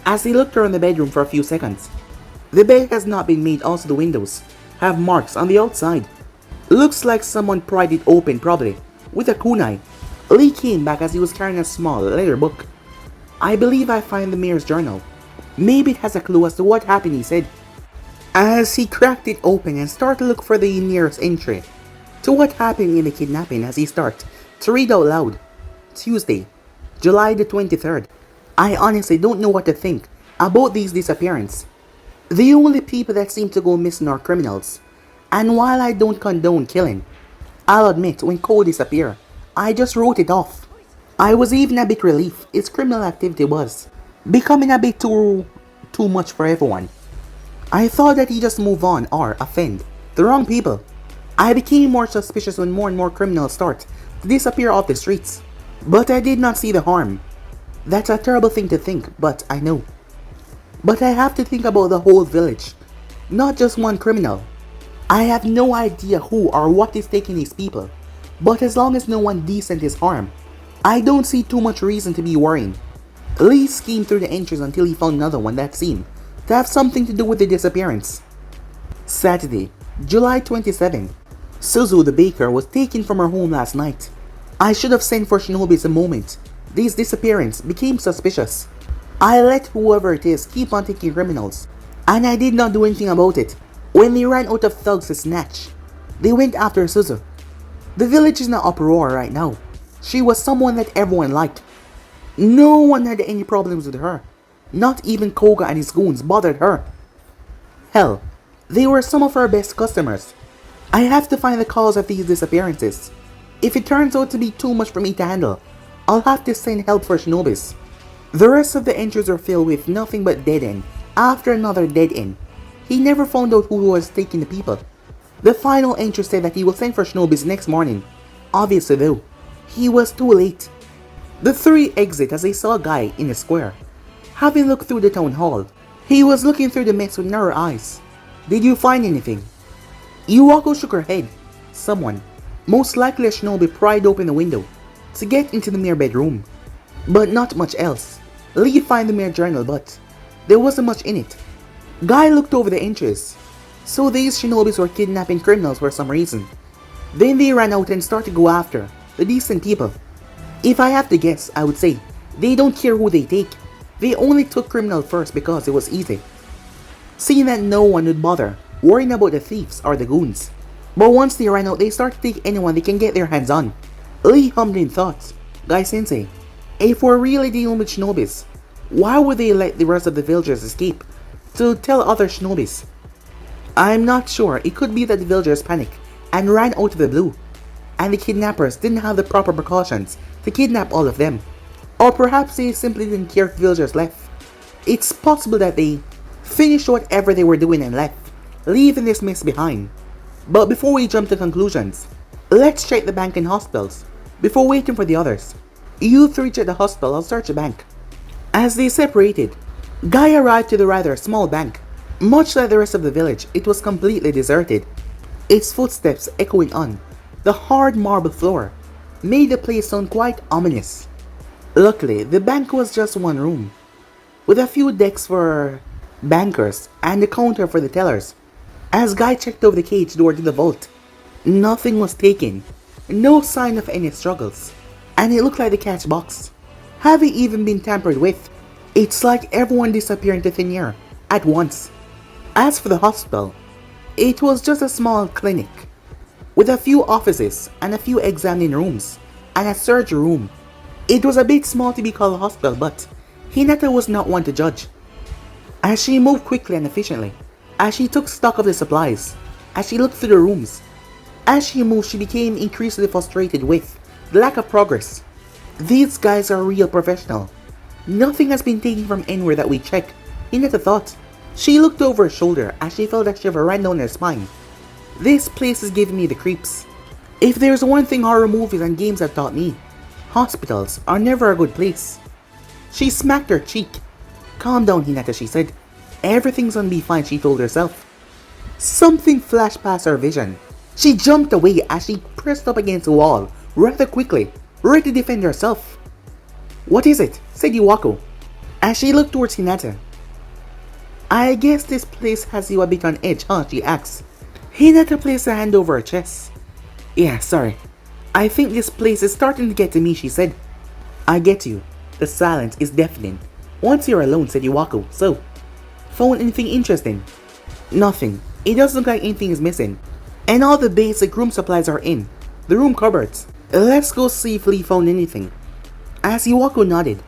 As he looked around the bedroom for a few seconds, the bed has not been made, also the windows have marks on the outside. Looks like someone pried it open, probably with a kunai. Lee came back as he was carrying a small leather book. I believe I find the Mirror's journal. Maybe it has a clue as to what happened, he said. As he cracked it open and started to look for the nearest entry to what happened in the kidnapping as he started to read out loud. Tuesday, July the 23rd. I honestly don't know what to think about these disappearances. The only people that seem to go missing are criminals. And while I don't condone killing, I'll admit when Cole disappeared, I just wrote it off. I was even a bit relieved its criminal activity was becoming a bit too much for everyone. I thought that he just move on or offend the wrong people. I became more suspicious when more and more criminals start to disappear off the streets. But I did not see the harm. That's a terrible thing to think, but I know. But I have to think about the whole village, not just one criminal. I have no idea who or what is taking these people, but as long as no one decent is harmed, I don't see too much reason to be worrying. Lee schemed through the entries until he found another one that seemed to have something to do with the disappearance. Saturday, July 27. Suzu the baker was taken from her home last night. I should have sent for Shinobi the moment these disappearances became suspicious. I let whoever it is keep on taking criminals, and I did not do anything about it. When they ran out of thugs to snatch, they went after Suzu. The village is in an uproar right now. She was someone that everyone liked. No one had any problems with her. Not even Koga and his goons bothered her. Hell, they were some of her best customers. I have to find the cause of these disappearances. If it turns out to be too much for me to handle, I'll have to send help for Shinobis. The rest of the entries are filled with nothing but dead end after another dead end. He never found out who was taking the people. The final entry said that he will send for Shinobis next morning. Obviously though, he was too late. The three exit as they saw a guy in the square. Having looked through the town hall, he was looking through the mess with narrow eyes. Did you find anything? Iwako shook her head. Someone, most likely a shinobi, pried open the window to get into the mirror bedroom. But not much else. Lee found the mirror journal, but there wasn't much in it. Guy looked over the entries. So these shinobis were kidnapping criminals for some reason. Then they ran out and started to go after the decent people. If I have to guess, I would say they don't care who they take. They only took criminal first because it was easy. Seeing that no one would bother worrying about the thieves or the goons. But once they ran out, they started to take anyone they can get their hands on. Lee hummed in thought. Guy Sensei, if we're really dealing with shinobis, why would they let the rest of the villagers escape to tell other shinobis? I'm not sure. It could be that the villagers panicked and ran out of the blue, and the kidnappers didn't have the proper precautions to kidnap all of them. Or perhaps they simply didn't care if villagers left. It's possible that they finished whatever they were doing and left, leaving this mess behind. But before we jump to conclusions, let's check the bank and hospitals before waiting for the others. You three check the hospital, I'll search the bank. As they separated, Guy arrived to the rather small bank. Much like the rest of the village, it was completely deserted. Its footsteps echoing on the hard marble floor made the place sound quite ominous. Luckily, the bank was just one room, with a few desks for bankers and a counter for the tellers. As Guy checked over the cage door to the vault, nothing was taken, no sign of any struggles, and it looked like the catch box having even been tampered with. It's like everyone disappeared into thin air at once. As for the hospital, it was just a small clinic with a few offices and a few examining rooms and a surgery room. It was a bit small to be called a hospital, but Hinata was not one to judge. As she moved quickly and efficiently, as she took stock of the supplies, as she looked through the rooms, as she moved, she became increasingly frustrated with the lack of progress. These guys are real professional. Nothing has been taken from anywhere that we checked, Hinata thought. She looked over her shoulder as she felt a shiver ran down her spine. This place is giving me the creeps. If there's one thing horror movies and games have taught me, hospitals are never a good place. She smacked her cheek. Calm down, Hinata, she said. Everything's gonna be fine, she told herself. Something flashed past her vision. She jumped away as she pressed up against the wall rather quickly, ready to defend herself. What is it? Said Iwako, as she looked towards Hinata. I guess this place has you a bit on edge, huh? She asked. Hinata placed her hand over her chest. Yeah, sorry. I think this place is starting to get to me, she said. I get you. The silence is deafening. Once you're alone, said Iwako. So, found anything interesting? Nothing. It doesn't look like anything is missing. And all the basic room supplies are in the room cupboards. Let's go see if Lee found anything. As Iwako nodded,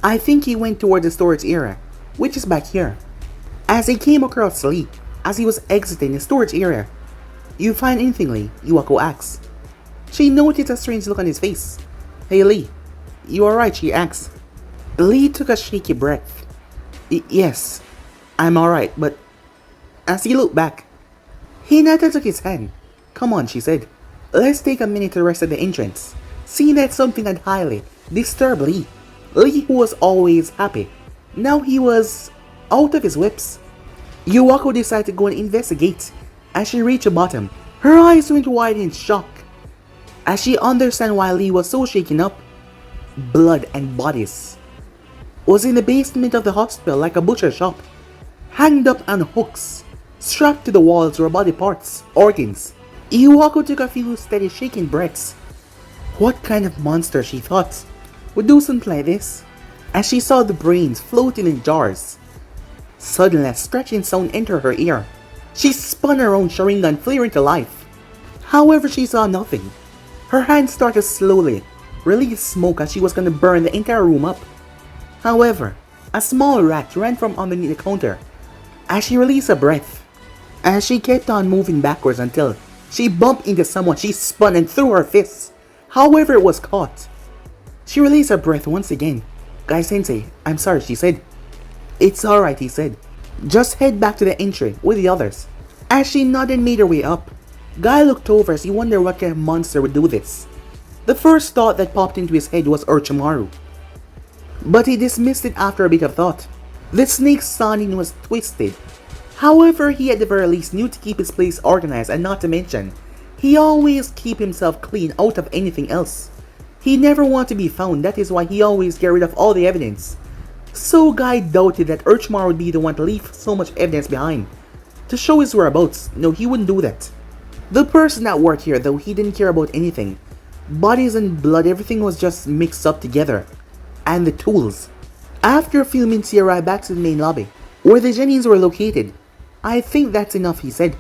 I think he went toward the storage area, which is back here. As he came across Lee, as he was exiting the storage area. You find anything, Lee? Iwako asked. She noticed a strange look on his face. Hey Lee, you alright? She asked. Lee took a shaky breath. Yes, I'm alright, but as he looked back, Hinata took his hand. Come on, she said. Let's take a minute to rest at the entrance. Seeing that something had highly disturbed Lee. Lee, who was always happy, now he was out of his wits. Iwako decided to go and investigate. As she reached the bottom, her eyes went wide in shock as she understood why Lee was so shaken up. Blood and bodies was in the basement of the hospital like a butcher shop, hanged up on hooks, strapped to the walls were body parts, organs. Iwako took a few steady shaking breaths. What kind of monster, she thought, would do something like this? As she saw the brains floating in jars. Suddenly a scratching sound entered her ear. She spun her own Sharingan flaring to life. However, she saw nothing. Her hand started slowly release smoke as she was going to burn the entire room up. However, a small rat ran from underneath the counter as she released a breath. As she kept on moving backwards until she bumped into someone, she spun and threw her fists. However, it was caught. She released her breath once again. Guy-sensei, I'm sorry, she said. It's alright, he said. Just head back to the entry with the others. As she nodded and made her way up, Guy looked over as he wondered what kind of monster would do this. The first thought that popped into his head was Orochimaru, but he dismissed it after a bit of thought. The snake's sounding was twisted. However, he at the very least knew to keep his place organized, and not to mention, he always keep himself clean out of anything else. He never wanted to be found, that is why he always get rid of all the evidence. So Guy doubted that Orochimaru would be the one to leave so much evidence behind to show his whereabouts. No, he wouldn't do that. The person that worked here, though, he didn't care about anything. Bodies and blood, everything was just mixed up together. And the tools. After a few minutes, he arrived back to the main lobby, where the Genins were located. I think that's enough, he said.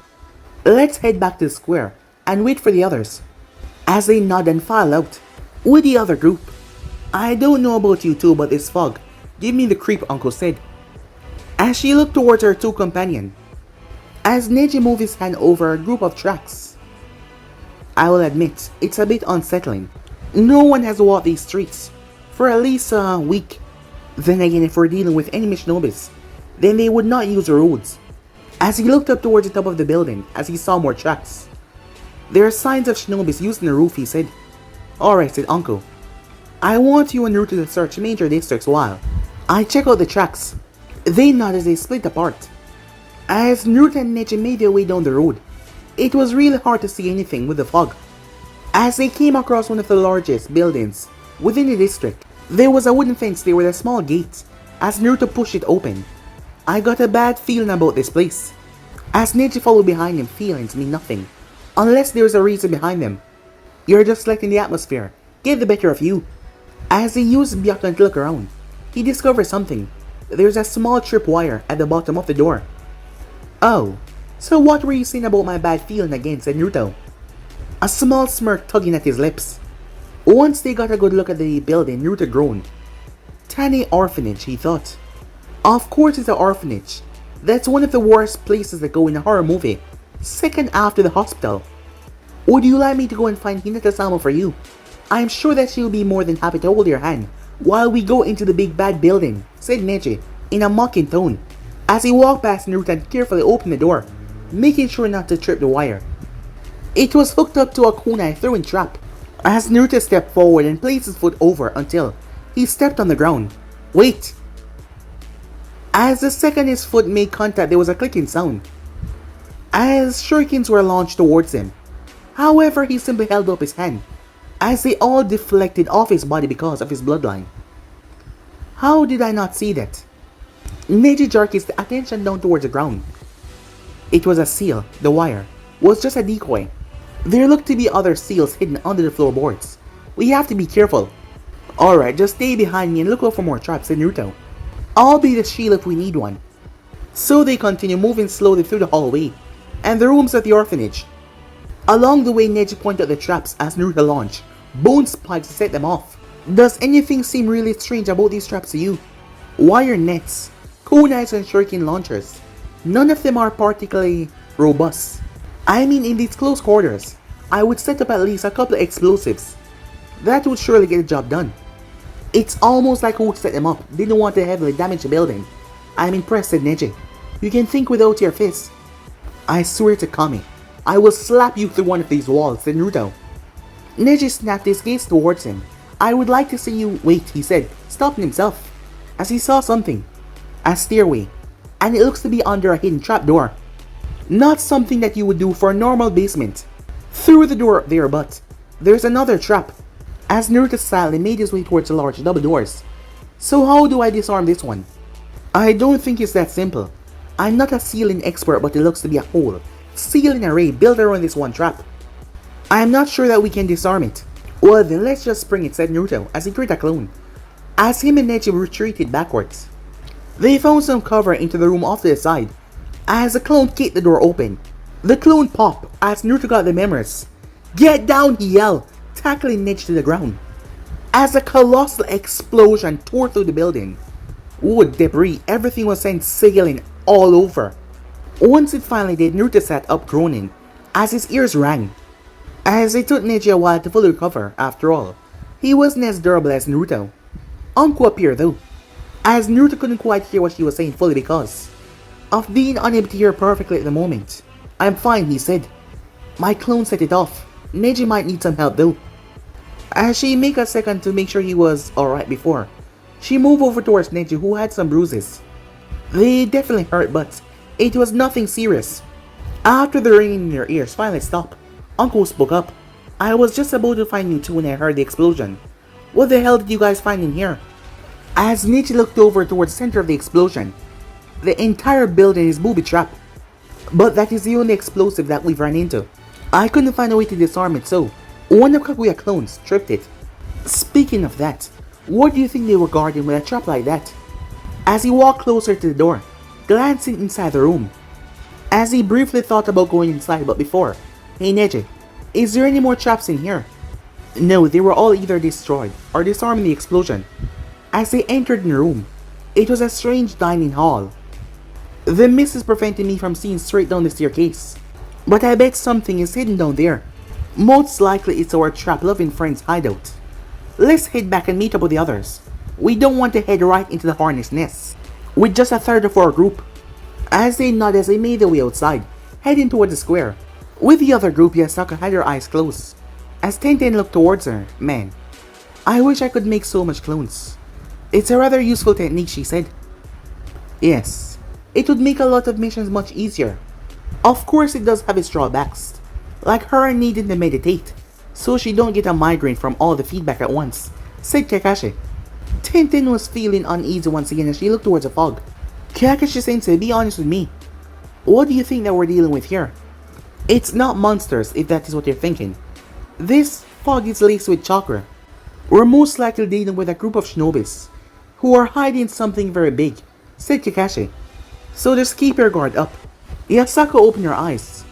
Let's head back to the square and wait for the others. As they nod and file out with the other group. I don't know about you two, but this fog give me the creep, Uncle said, as she looked towards her two companions. As Neji moved his hand over a group of tracks. I will admit, it's a bit unsettling. No one has walked these streets for at least a week. Then again, if we're dealing with enemy shinobis, then they would not use the roads. As he looked up towards the top of the building, as he saw more tracks. There are signs of shinobis using the roof, he said. Alright, said Uncle. I want you and Naruto to search major districts while I check out the tracks. They nodded as they split apart. As Naruto and Neji made their way down the road, it was really hard to see anything with the fog. As they came across one of the largest buildings within the district, there was a wooden fence there with a small gate. As Naruto pushed it open, I got a bad feeling about this place. As Neji followed behind him, feelings mean nothing, unless there is a reason behind them. You're just letting the atmosphere get the better of you. As he used Byakugan to look around, he discovered something. There's a small tripwire at the bottom of the door. Oh, so what were you saying about my bad feeling again, said Naruto. A small smirk tugging at his lips. Once they got a good look at the building, Naruto groaned. Tiny orphanage, he thought. Of course it's an orphanage. That's one of the worst places that go in a horror movie, second after the hospital. Would you like me to go and find Hinata-sama for you? I'm sure that she'll be more than happy to hold your hand while we go into the big bad building, said Neji in a mocking tone, as he walked past Naruto and carefully opened the door, making sure not to trip the wire. It was hooked up to a kunai throwing trap, as Naruto stepped forward and placed his foot over until he stepped on the ground. Wait! As the second his foot made contact, there was a clicking sound, as shurikens were launched towards him. However, he simply held up his hand, as they all deflected off his body because of his bloodline. How did I not see that? Neji jerked his attention down towards the ground. It was a seal. The wire was just a decoy. There looked to be other seals hidden under the floorboards. We have to be careful. Alright, just stay behind me and look out for more traps, said Naruto. I'll be the shield if we need one. So they continue moving slowly through the hallway and the rooms of the orphanage. Along the way, Neji pointed out the traps as Naruto launched bone spikes to set them off. Does anything seem really strange about these traps to you? Wire nets, kunais and shuriken launchers. None of them are particularly robust. I mean, in these close quarters, I would set up at least a couple of explosives. That would surely get the job done. It's almost like who set them up didn't want to heavily damage the building. I'm impressed, said Neji. You can think without your fists. I swear to Kami, I will slap you through one of these walls, said Naruto. Neji snapped his gaze towards him. I would like to see you wait, he said, stopping himself, as he saw something. A stairway, and it looks to be under a hidden trapdoor. Not something that you would do for a normal basement. Through the door there, but there's another trap, as Naruto silently made his way towards the large double doors. So how do I disarm this one? I don't think it's that simple. I'm not a sealing expert, but it looks to be a whole sealing array built around this one trap. I am not sure that we can disarm it. Well then, let's just spring it, said Naruto as he created a clone, as him and Neji retreated backwards. They found some cover into the room off to the side, as the clone kicked the door open. The clone popped as Naruto got the memories. Get down, he yelled, tackling Neji to the ground, as a colossal explosion tore through the building. Wood, debris, everything was sent sailing all over. Once it finally did, Naruto sat up groaning, as his ears rang. As it took Neji a while to fully recover, after all, he wasn't as durable as Naruto. Anko appeared though, as Naruto couldn't quite hear what she was saying fully because of being unable to hear perfectly at the moment. I'm fine, he said. My clone set it off. Neji might need some help though. As she made a second to make sure he was alright before she moved over towards Neji, who had some bruises. They definitely hurt, but it was nothing serious. After the ringing in their ears finally stopped, Uncle spoke up. I was just about to find you two when I heard the explosion. What the hell did you guys find in here? As Neji looked over towards the center of the explosion, the entire building is booby-trapped. But that is the only explosive that we've run into. I couldn't find a way to disarm it, so one of Kaguya clones tripped it. Speaking of that, what do you think they were guarding with a trap like that? As he walked closer to the door, glancing inside the room, as he briefly thought about going inside, but before, hey Neji, is there any more traps in here? No, they were all either destroyed or disarmed in the explosion. As they entered the room, it was a strange dining hall. The mist is preventing me from seeing straight down the staircase, but I bet something is hidden down there. Most likely it's our trap-loving friend's hideout. Let's head back and meet up with the others. We don't want to head right into the hornet's nest with just a third of our group. As they nodded as they made their way outside, heading towards the square. With the other group, Yasaka had her eyes closed as Tenten looked towards her. Man, I wish I could make so much clones. It's a rather useful technique, she said. Yes, it would make a lot of missions much easier. Of course it does have its drawbacks, like her needing to meditate, so she don't get a migraine from all the feedback at once, said Kakashi. Tintin was feeling uneasy once again as she looked towards the fog. Kakashi-sensei, be honest with me. What do you think that we're dealing with here? It's not monsters, if that is what you're thinking. This fog is laced with chakra. We're most likely dealing with a group of shinobis, who are hiding something very big, said Kakashi. So just keep your guard up. Yasaka opened her eyes.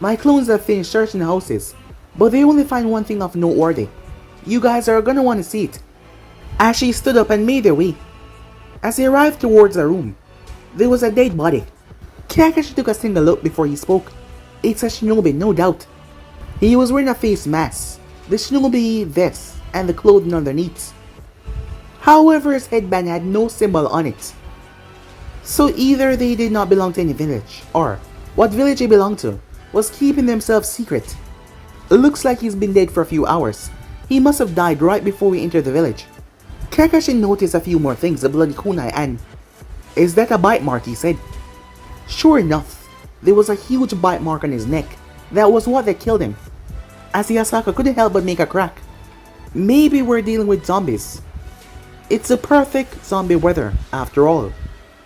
My clones have finished searching the houses, but they only find one thing of noteworthy. You guys are gonna want to see it. As she stood up and made their way. As they arrived towards the room, there was a dead body. Kakashi took a single look before he spoke. It's a shinobi, no doubt. He was wearing a face mask, the shinobi vest, and the clothing underneath. However, his headband had no symbol on it. So either they did not belong to any village, or what village they belonged to was keeping themselves secret. It looks like he's been dead for a few hours. He must have died right before we entered the village. Kakashi noticed a few more things, the bloody kunai, and... Is that a bite mark, he said. Sure enough, there was a huge bite mark on his neck. That was what that killed him. As Yasaka couldn't help but make a crack. Maybe we're dealing with zombies. It's the perfect zombie weather, after all.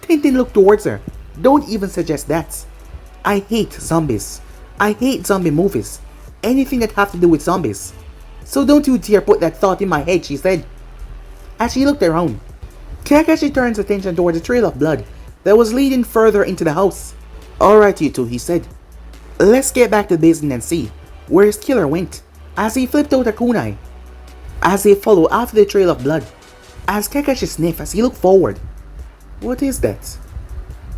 Tintin looked towards her. Don't even suggest that. I hate zombies. I hate zombie movies. Anything that have to do with zombies. So don't you dare put that thought in my head, she said. As she looked around, Kakashi turned his attention towards a trail of blood that was leading further into the house. Alright you two, he said. Let's get back to the basement and see where his killer went. As he flipped out a kunai. As they followed after the trail of blood. As Kakashi sniffed as he looked forward. What is that?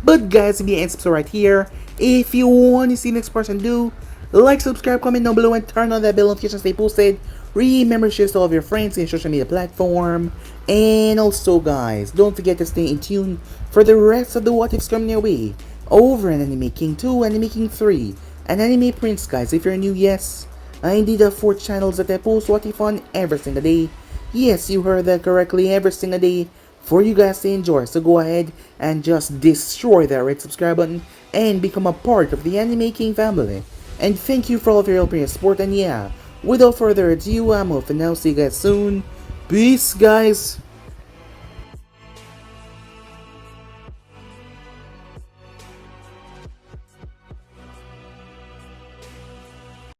But guys, if you ain't subscribed right here, if you want to see the next person do, like, subscribe, comment down below, and turn on that bell notification to stay posted. Remember to share to all of your friends in social media platform. And also guys, don't forget to stay in tune for the rest of the what ifs coming your way over an Anime King 2, Anime King 3, and Anime Prince guys. If you're new, yes, I indeed have 4 channels that I post what if on every single day. Yes, you heard that correctly, every single day for you guys to enjoy. So go ahead and just destroy that red subscribe button and become a part of the Anime King family. And thank you for all of your help and your support. And yeah, without further ado, I'm off and now. See you guys soon. Peace, guys.